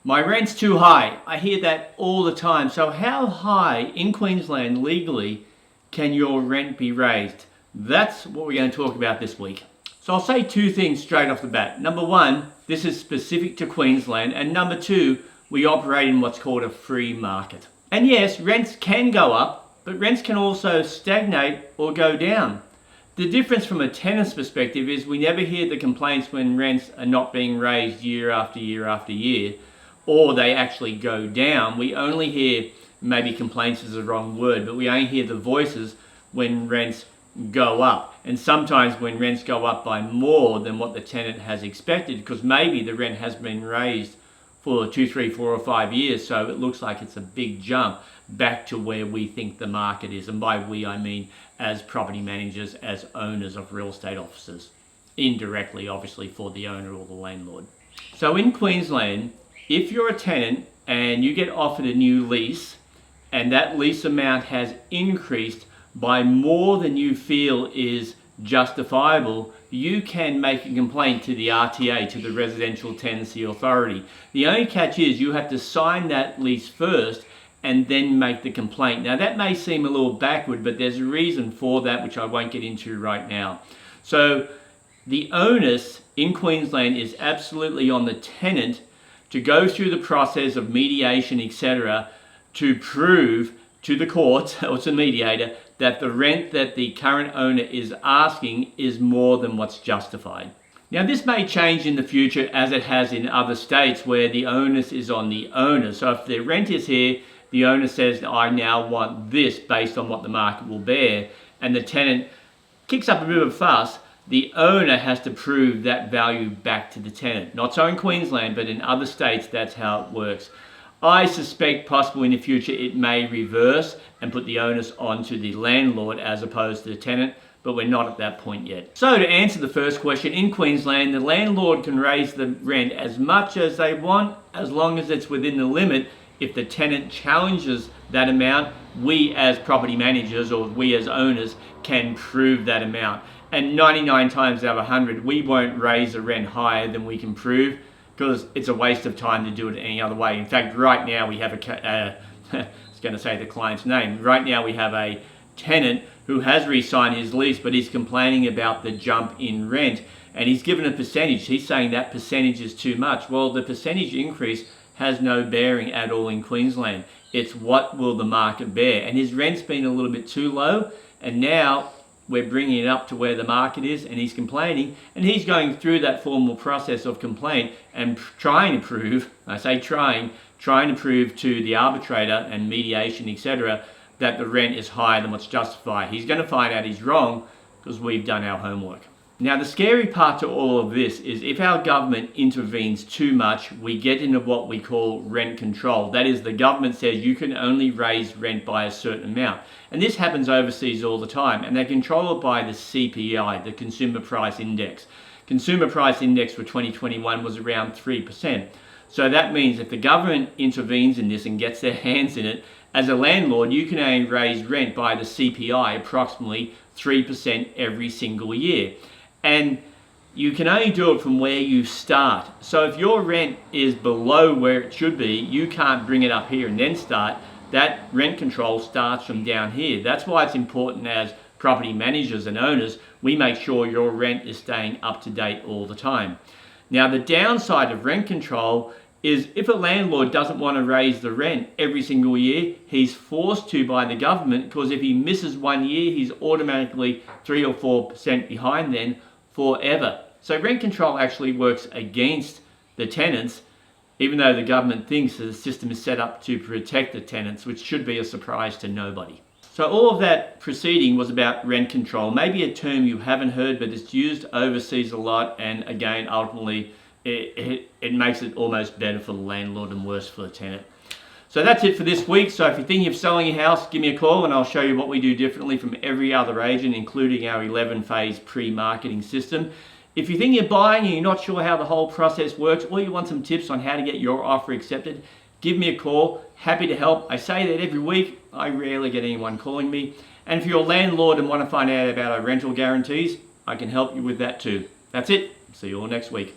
My rent's too high. I hear that all the time. So how high in Queensland legally can your rent be raised? That's what we're going to talk about this week. So I'll say two things straight off the bat. Number one, this is specific to Queensland. And number two, we operate in what's called a free market. And yes, rents can go up, but rents can also stagnate or go down. The difference from a tenant's perspective is we never hear the complaints when rents are not being raised year after year after year, or they actually go down. We only hear, maybe complaints is the wrong word, but we only hear the voices when rents go up. And sometimes when rents go up by more than what the tenant has expected, because maybe the rent has been raised for 2, 3, 4 or 5 years, so it looks like it's a big jump back to where we think the market is. And by we, I mean as property managers, as owners of real estate offices, indirectly obviously for the owner or the landlord. So in Queensland, if you're a tenant and you get offered a new lease and that lease amount has increased by more than you feel is justifiable, you can make a complaint to the RTA, to the Residential Tenancy Authority. The only catch is you have to sign that lease first and then make the complaint. Now that may seem a little backward, but there's a reason for that which I won't get into right now. So the onus in Queensland is absolutely on the tenant to go through the process of mediation, etc., to prove to the court or to the mediator that the rent that the current owner is asking is more than what's justified. Now this may change in the future as it has in other states where the onus is on the owner. So if the rent is here, the owner says, I now want this based on what the market will bear, and the tenant kicks up a bit of a fuss, the owner has to prove that value back to the tenant. Not so in Queensland, but in other states, that's how it works. I suspect possibly in the future it may reverse and put the onus onto the landlord as opposed to the tenant, but we're not at that point yet. So to answer the first question, in Queensland, the landlord can raise the rent as much as they want, as long as it's within the limit. If the tenant challenges that amount, we as property managers or we as owners can prove that amount. And 99 times out of 100, we won't raise the rent higher than we can prove, because it's a waste of time to do it any other way. In fact, right now we have I was going to say the client's name. Right now we have a tenant who has re-signed his lease, but he's complaining about the jump in rent, and he's given a percentage. He's saying that percentage is too much. Well, the percentage increase has no bearing at all in Queensland. It's what will the market bear, and his rent's been a little bit too low, and now we're bringing it up to where the market is, and he's complaining, and he's going through that formal process of complaint and trying to prove, I say trying to prove to the arbitrator and mediation, etc., that the rent is higher than what's justified. He's going to find out he's wrong because we've done our homework. Now, the scary part to all of this is if our government intervenes too much, we get into what we call rent control. That is, the government says you can only raise rent by a certain amount. And this happens overseas all the time, and they control it by the CPI, the Consumer Price Index. Consumer Price Index for 2021 was around 3%. So that means if the government intervenes in this and gets their hands in it, as a landlord, you can only raise rent by the CPI approximately 3% every single year. And you can only do it from where you start. So if your rent is below where it should be, you can't bring it up here and then start. That rent control starts from down here. That's why it's important as property managers and owners, we make sure your rent is staying up to date all the time. Now, the downside of rent control is if a landlord doesn't want to raise the rent every single year, he's forced to by the government, because if he misses 1 year, he's automatically 3 or 4% behind then forever. So rent control actually works against the tenants, even though the government thinks that the system is set up to protect the tenants, which should be a surprise to nobody. So all of that proceeding was about rent control, maybe a term you haven't heard, but it's used overseas a lot, and again, ultimately, it makes it almost better for the landlord and worse for the tenant. So that's it for this week. So if you're thinking of selling your house, give me a call and I'll show you what we do differently from every other agent, including our 11-phase pre-marketing system. If you're thinking of buying and you're not sure how the whole process works, or you want some tips on how to get your offer accepted, give me a call. Happy to help. I say that every week. I rarely get anyone calling me. And if you're a landlord and want to find out about our rental guarantees, I can help you with that too. That's it. See you all next week.